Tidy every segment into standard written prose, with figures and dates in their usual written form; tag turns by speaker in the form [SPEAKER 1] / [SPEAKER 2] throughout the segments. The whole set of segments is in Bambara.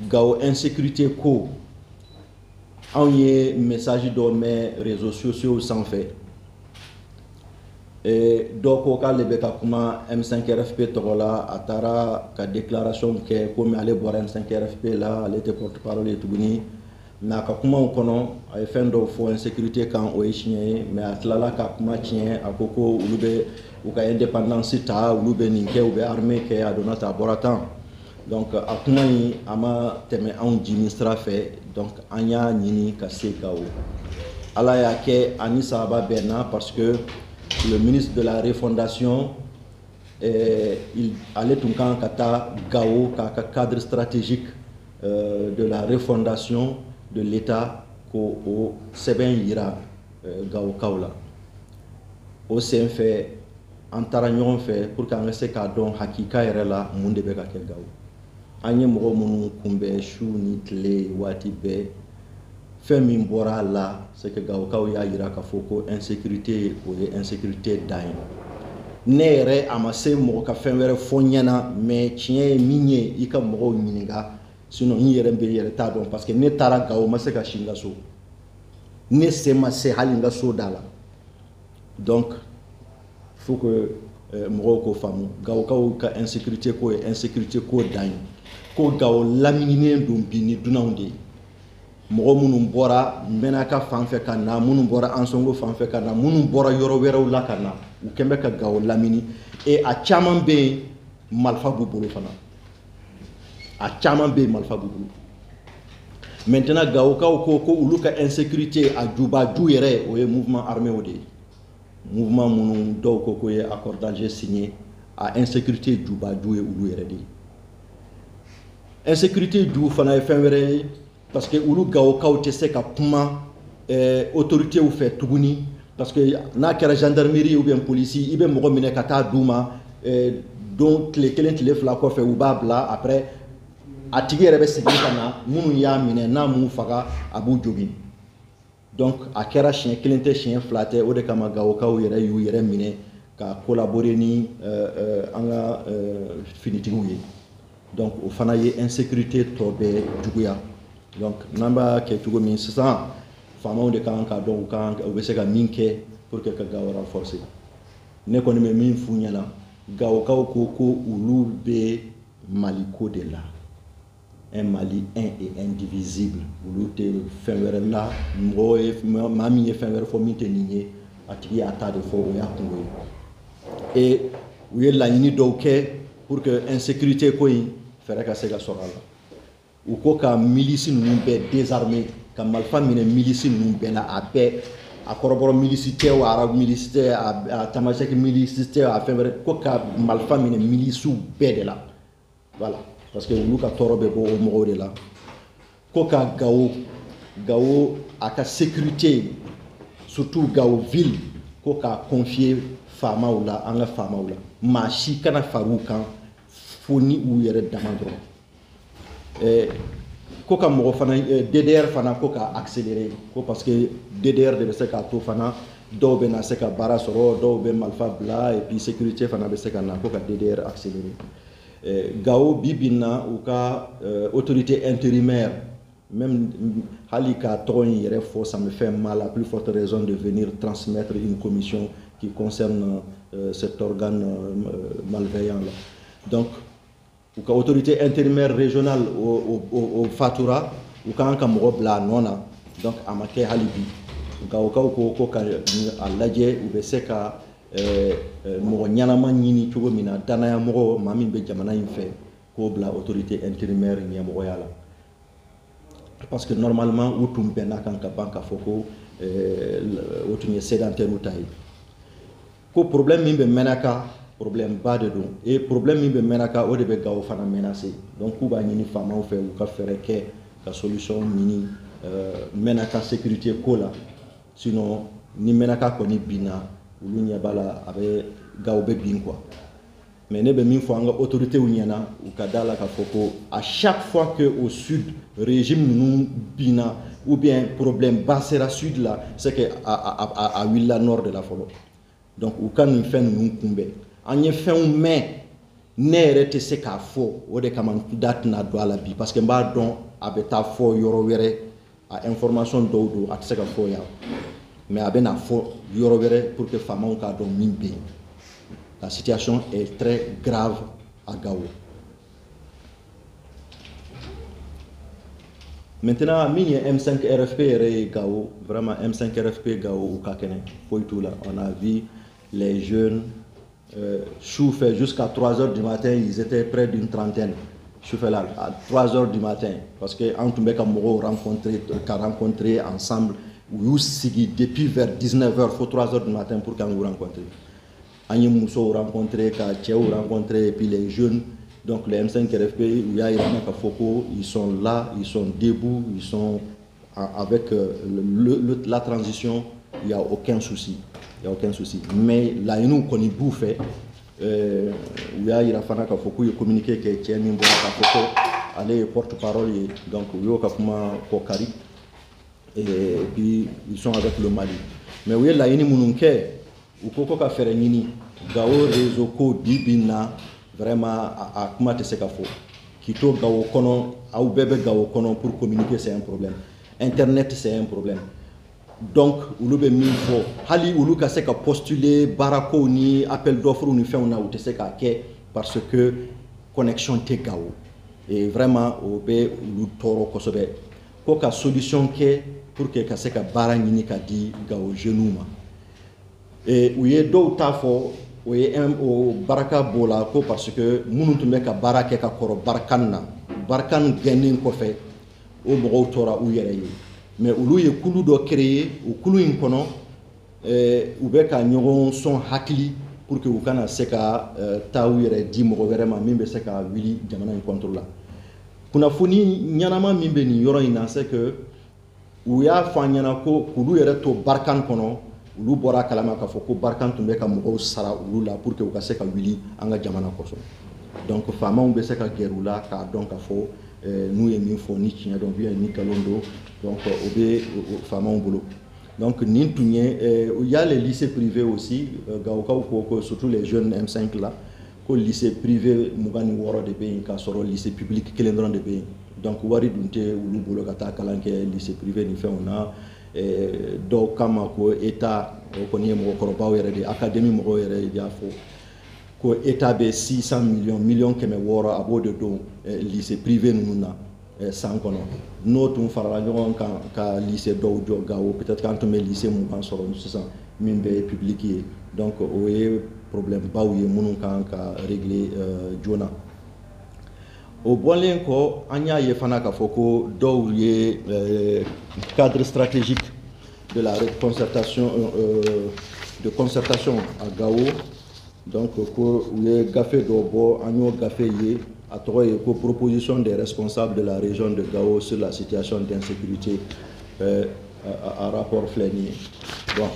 [SPEAKER 1] Gao insécurité ko on y message dans mes réseaux sociaux sans fait et donc au cas les kuma M5RFP tola atara ka déclaration que comme aller boire M5RFP là elle était porte-parole et tout bini na ka kuma kono ay fendo fo insécurité quand o chien mais atlala ka kuma tien akoko ulube ou ka indépendance ta ulube ninke ou be armée que adonata boratan. Donc, à kuma yi ama teme an jimistra fait donc anya nini kase gao ala ya ke anisa ba berna parce que le ministre de la refondation il allait tout quand kata gao ka cadre stratégique de la refondation de l'état ko o seben yira gao kaula o sen fait antara ñon fait pour qu'on se ka don hakika yere la munde be ka ke gao anye mɔgɔ minnu kunbɛ su ni tile waati bɛɛ fɛn min bɔra la c'est que gawokaw y'a yira k'a fɔ ko insécurité o ye insécurité dan ye ne yɛrɛ a ma se mɔgɔ ka fɛn wɛrɛ fɔ ɲɛna mais tiɲɛ ye min ye i ka mɔgɔw ɲininka sinon n yɛrɛ bɛ yɛrɛ t'a dɔn parce que ne taara Gawo ma se ka si n ka so ne se ma se hali n ka so da la donc faut que mɔgɔw ko faamu gawokaw ka insécurité ko ye insécurité ko dan ye ko Gawo lamininen don bi ni dunanw de mɔgɔ minnu bɔra Menaka fan fɛ ka na minnu bɔra Ansongo fan fɛ ka na minnu bɔra yɔrɔ wɛrɛw la ka na u kɛn bɛ ka Gawo lamini et a caman bɛ yen marifa b'u bolo fana a caman bɛ yen marifa b'u bolo maintenant gawokaw ko ko olu ka insécurité a jubaju yɛrɛ o ye mouvement armé o de ye mouvement minnu dɔw ko ko ye accord d'Alger signé a insécurité jubaju ye olu yɛrɛ de ye insécurité ju fana ye fɛn wɛrɛ ye parce que olu gawokaw tɛ se ka kuma autorité u fɛ tuguni parce que n'a kɛra gendarmerie ou bien police i bɛ mɔgɔ minɛ ka taa d'u ma don tile kelen tile fila kɔfɛ u b'a bila après a tigi yɛrɛ bɛ segin ka na minnu y'a minɛ n'a m'u faga a b'u jogin donc a kɛra siɲɛ kelen tɛ siɲɛ fila tɛ o de kama gawokaw yɛrɛ y'u yɛrɛ minɛ ka collaborer ni an ka finitigiw ye donc o fana ye insécurité tɔ bɛɛ juguya donc n'an b'a kɛ cogo min sisan faamaw de kan ka dɔn u bɛ se ka min kɛ pour que ka Gawo renforcer ne kɔni bɛ min f'u ɲɛna gawokaw ko ko olu bɛ maliko de la un Mali un et indivisible olu tɛ fɛn wɛrɛ la mɔgɔ ye maa min ye fɛn wɛrɛ fɔ min tɛ nin ye a tigi y'a ta de fɔ o y'a kungo ye et u ye laɲini dɔw kɛ pour que insécurité ko in fɛrɛ ka se ka sɔrɔ a la u ko ka milice ninnu bɛɛ désarmer ka marifa minɛ milice ninnu bɛɛ la a bɛɛ a kɔrɔbɔrɔ milice tɛ o arabe milice tɛ a tamasɛki milice tɛ a fɛn wɛrɛ ko ka marifa minɛ miliciw bɛɛ de la voilà parce que olu ka tɔɔrɔ bɛ bɔ o mɔgɔw de la ko ka Gawo a ka sécurité surtout Gawo ville ko ka confier faamaw la an ka faamaw la maa si kana far'u kan fo ni u yɛrɛ dama dɔrɔn ko ka mɔgɔ fana DDR fana ko ka accélérer ko parce que DDR de bɛ se k'a to fana dɔw bɛ na se ka baara sɔrɔ dɔw bɛ marifa bila et puis sécurité fana bɛ se ka na ko ka DDR accélérer Gawo bi bi in na u ka autorité intérimaire même hali ka tɔgɔ in yɛrɛ fɔ ça me fait mal à plus forte raison de venir transmettre une commission qui concerne cet organe malveillant là donc u ka autorité intérimaire régionale o fatura u kan ka mɔgɔ bila a nɔ na donc a ma kɛ hali bi gawokaw ko ka a lajɛ u bɛ se ka mɔgɔ ɲanama ɲini cogo min na danaya mɔgɔ maa min bɛ jamana in fɛ k'o bila autorité intérimaire ɲɛmɔgɔya la parce que normalement u tun bɛnna kan ka ban k'a fɔ ko o tun ye sédentaire ta ye ko problème min bɛ Menaka problème ba de don et problème min bɛ Menaka o de bɛ Gawo fana menacer donc k'u b'a ɲini faamaw fɛ u ka fɛɛrɛ kɛ ka solution ɲini Menaka sécurité ko la sinon ni Menaka kɔni binna olu ɲɛ b'a la a bɛ Gawo bɛ bin quoi mais ne bɛ min fɔ an ka autorités ɲɛna u ka da la k'a fɔ ko à chaque fois que au sud régime ninnu binna ou bien problème ba sera sud la c'est que a wulila nord de la fɔlɔ donc u ka nin fɛn ninnu kunbɛn an ye fɛnw mɛn ne yɛrɛ tɛ se k'a fɔ o de kama da tɛna don a la bi parce que n b'a dɔn a bɛ taa fɔ yɔrɔ wɛrɛ a information dɔw don a tɛ se ka fɔ yan mais a bɛ na fɔ yɔrɔ wɛrɛ pour que faamaw k'a dɔn min bɛ yen. La situation est très grave à Gao. Maintenant, mini M5 RFP et Gao, vraiment M5 RFP Gao ou Kakene, tout là. On a vu les jeunes chauffer jusqu'à 3 h du matin, ils étaient près d'une trentaine. Chauffer là à 3 h du matin parce que Antoumbe Kamoro rencontré ensemble depuis vers 19 h, il faut 3 h du matin pour qu'on vous rencontre. Agni Mousso rencontré, Tchéo rencontré, et puis les jeunes, donc les M5 RFP, ils sont là, ils sont debout, ils sont avec la transition, il n'y a aucun souci. Il n'y a aucun souci. Mais là, nous connaissons bouffé, il y a communiqué que Tchéo allez porte-parole, donc il y a Kokari, et puis ils sont avec le Mali. Mais oui, là, il y a ou koko ka fere nini Gao réseau ko bibina vraiment a kuma te se ka fo kito Gao kono au bébé Gao kono pour communiquer c'est un problème, internet c'est un problème, donc ulu be min fo hali ulu ka se ka postuler barako ni appel d'offre ni fait on a ou te se ka ke parce que connexion te Gao et vraiment o be ulu toro kosobe ko ka solution ke pour que ka se ka bara nini ka di Gao genouma. Et où est d'autres tafo, où est au baraka bola ko parce que munu tumbe ka baraka ka koro barkanna barkan ganin ko fait au bogo tora ou yere mais ulu ye kulu do créer ou kulu in kono ou be ka nyogon son hakli pour que vous kana seka taw yere di mo vraiment mimbe seka wili jamana in contrôle la kuna funi nyanama mimbe ni yoro ina c'est que ou ya fa nyana ko kulu yere to barkan kono ulu bora kalama ka foko barkan tumbe ka mo sara ulu la pour que u ka se ka wili anga jamana koso donc fama on be se ka gerula ka donc fo nous yemi fo ni tinya donc bien ni kalondo donc obe fama on bolo donc ni tunye il y a les lycées privés aussi gauka ko surtout les jeunes M5 là ko lycée privé mugani woro de be ka soro lycée public kelendron de be donc wari dunte ulu bolo kata kalanke lycée privé ni fait on a do kama ko état ko ni mo ko baw yere de académie mo yere ya fo ko état be 600 millions keme woro abode do lycée privé nuna sans kono notum farala ngon ka lycée do jo gawo peut-être quand me lycée mo kan soro 600 mimbe public donc o e problème baw ye munun kan ka régler jona au bolen ko anya ye fana ka foko do ye cadre stratégique de la concertation de concertation à Gao donc ko ye gafé do bo anyo gafé ye à trois ko proposition des responsables de la région de Gao sur la situation d'insécurité à rapport Fléni bon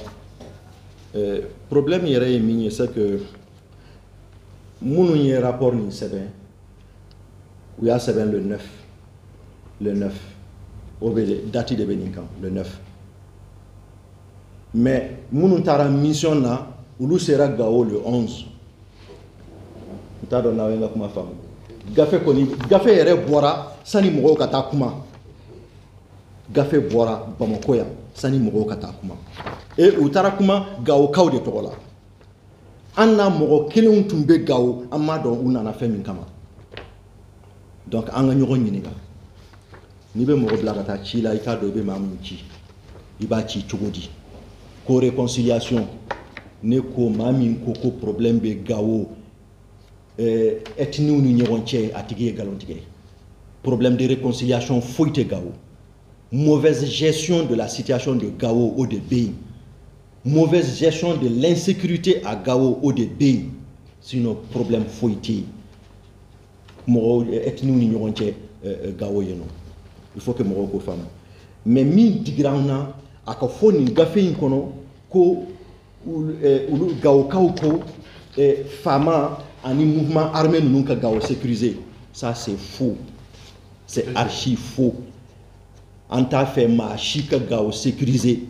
[SPEAKER 1] problème yere mini c'est que munu ye rapport ni seben où il y a le 9 au date de Beninkam le 9 mais nous tara mission là où sera Gao le 11 ta don na wenga kuma fam gafe koni gafe yere bora sani mo kata kuma gafe bora Bamako ya sani mo kata kuma et utara kuma Gao kaw de togola anna mo kelun tumbe Gao amma don una na femi kama donc an ga ɲɔgɔn ɲininka ni bɛ mɔgɔ bila ka taa ci la i k'a dɔn i bɛ maa min ci i b'a ci cogo di ko réconciliation ne ko maa min ko problème bɛ Gao ethnies ni ɲɔgɔn cɛ a tigi ye galon tigɛ problème de réconciliation foyi tɛ Gao mauvaise gestion de la situation de Gao o de bɛ yen mauvaise gestion de l'insécurité à Gao o de bɛ yen sinon problème foyi tɛ yen mɔgɔ ethnies ni ɲɔgɔn cɛ Gao ye nɔ il faut que mɔgɔw ko faamu mais min digira an na a ka fɔ nin gafe in kɔnɔ ko olu Gaokaw ko faama ani mouvement armé ninnu ka Gao sécuriser ça c'est faux c'est archi faux an t'a fɛ maa si ka Gao sécuriser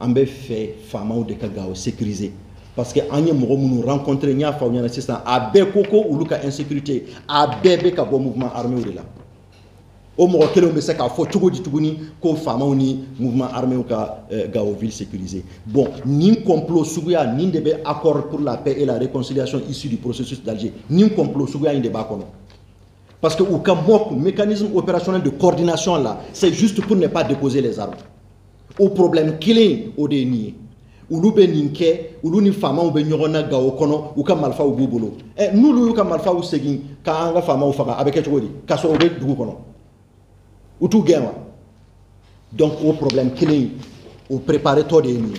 [SPEAKER 1] an bɛ fɛ faamaw de ka Gao sécuriser parce que an ye mɔgɔ minnu rencontré n y'a fɔ aw ɲɛna sisan a bɛɛ ko ko olu ka insécurité a bɛɛ bɛ ka bɔ mouvement armé de la o mɔgɔ kelenw bɛ se k'a fɔ cogo di tuguni ko faamaw ni mouvement armé ka Gao ville sécurisée bon nin complot suguya nin de bɛ accord pour la paix et la réconciliation issu du processus d'Alger nin complot suguya in de b'a kɔnɔ parce que u ka mécanisme opérationnel de coordination là c'est juste pour ne pas déposer les armes au problème kelen o de ye nin ye olu bɛ nin kɛ olu ni faamaw bɛ ɲɔgɔn na Gao kɔnɔ u ka marifaw b'u bolo n'olu y'u ka marifaw segin k'an ka faamaw faga a bɛ kɛ cogo di k'a sɔrɔ u bɛ dugu kɔnɔ ou tout gain donc au problème kelen au préparer tɔ de ye nin ye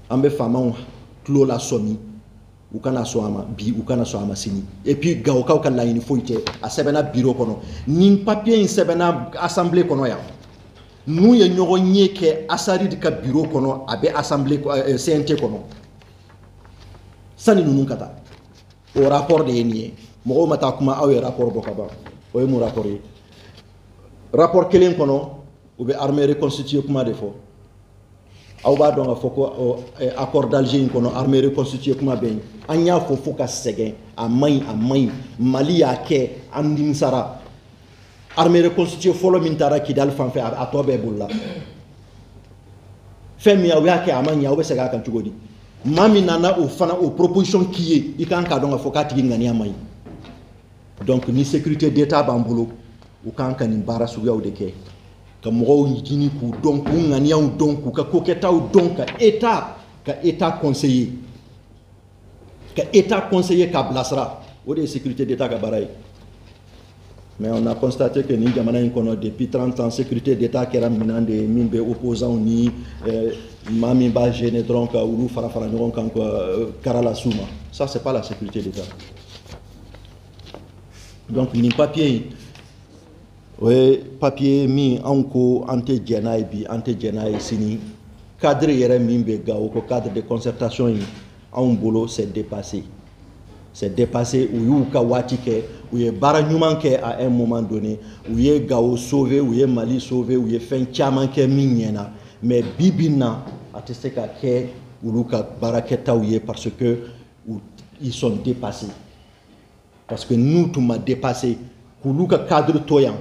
[SPEAKER 1] an bɛ faamaw tulo la sɔmi u kana sɔn a ma bi u kana sɔn a ma sini et puis Gawokaw ka laɲini foyi tɛ a sɛbɛnna bureau kɔnɔ nin papier in sɛbɛnna assemblée kɔnɔ yan n'u ye ɲɔgɔn ye kɛ Asaridi ka bureau kɔnɔ a bɛ assemblée CNT kɔnɔ sani ninnu ka taa o rapport de ye nin ye mɔgɔw ma taa kuma aw ye rapport bɔ ka ban o ye mun rapport ye rapport kelen kɔnɔ u bɛ armée reconstituée kuma de fɔ aw b'a dɔn k'a fɔ ko accord d'Alger in kɔnɔ armée reconstituée kuma bɛ yen an y'a fɔ fo ka sɛgɛn a maɲi a maɲi Mali y'a kɛ an nimisara armée reconstituée fɔlɔ min taara Kidal fan fɛ a tɔ bɛɛ bolila fɛn min aw y'a kɛ a ma ɲɛ aw bɛ segin a kan cogo di maa min nana o fana o proposition k'i ye i kan k'a dɔn k'a fɔ k'a tigi ŋaniya man ɲi donc ni sécurité d'État b'an bolo u kan ka nin baara suguyaw de kɛ ka mɔgɔw ɲini k'u dɔn k'u ŋaniyaw dɔn k'u ka kokɛtaw dɔn ka état conseiller k'a bilasira o de ye sécurité d'État ka baara ye mais on a constaté que nin jamana in kɔnɔ depuis 30 ans sécurité d'État kɛra minɛn de ye min bɛ opposants ni maa min b'a gêner dɔrɔn ka olu fara fara ɲɔgɔn kan kara la s'u ma ça c'est pas la sécurité d'État donc nin papier in o ye papier min anw ko an tɛ jɛn n'a ye bi an tɛ jɛn n'a ye sini cadre yɛrɛ min bɛ Gao ko cadre de concertation in anw bolo c'est dépassé u y'u ka waati kɛ u ye baara ɲuman kɛ à un moment donné u ye Gao sauver u ye Mali sauver u ye fɛn caman kɛ min ɲɛna mais bi bi in na a tɛ se ka kɛ olu ka baarakɛtaw ye parce que ils sont dépassés parce que n'u tun ma dépassé k'olu ka cadre to yan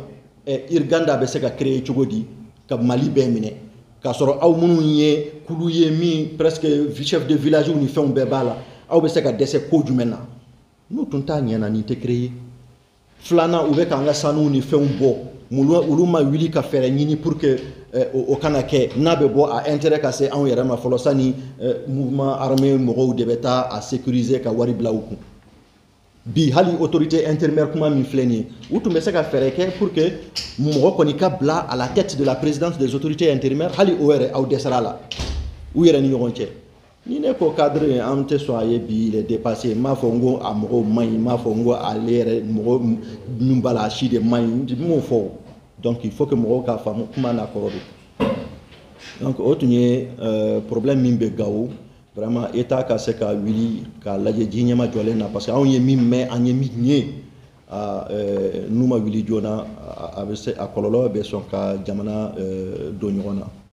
[SPEAKER 1] Irganda bɛ se ka créer cogo di ka Mali bɛɛ minɛ k'a sɔrɔ aw minnu ye kulu ye min presque chef de village ni fɛnw bɛɛ b'a la aw bɛ se ka dɛsɛ ko jumɛn na n'u tun t'a ɲɛna nin tɛ créer filanan u bɛ k'an ka sanuw ni fɛnw bɔ olu ma wuli ka fɛɛrɛ ɲini pour que o kana kɛ n'a bɛ bɔ a intérêt ka se anw yɛrɛ ma fɔlɔ sani mouvement armé mɔgɔw de bɛ taa a sécuriser ka wari bila u kun bi hali autorité intérimaire kuma min filɛ nin ye u tun bɛ se ka fɛɛrɛ kɛ pour que mɔgɔ kɔni ka bila à la tête de la présidence des autorités intérimaires hali o yɛrɛ aw dɛsɛra a la u yɛrɛ ni ɲɔgɔn cɛ ni ne ko cadre an tɛ sɔn a ye bi il est dépassé n m'a fɔ n ko a mɔgɔw man ɲi n m'a fɔ n ko ale yɛrɛ mɔgɔ min b'a la a si de man ɲi n m'o fɔ donc il faut que mɔgɔw k'a faamu kuma n'a kɔrɔ don donc o tun ye problème min bɛ Gao vraiment état ka se ka wuli k'a lajɛ ji ɲɛma jɔlen na parce que anw ye min mɛn an ye min ye n'u ma wuli joona a bɛ se a kɔlɔlɔ bɛ sɔn ka jamana don ɲɔgɔn na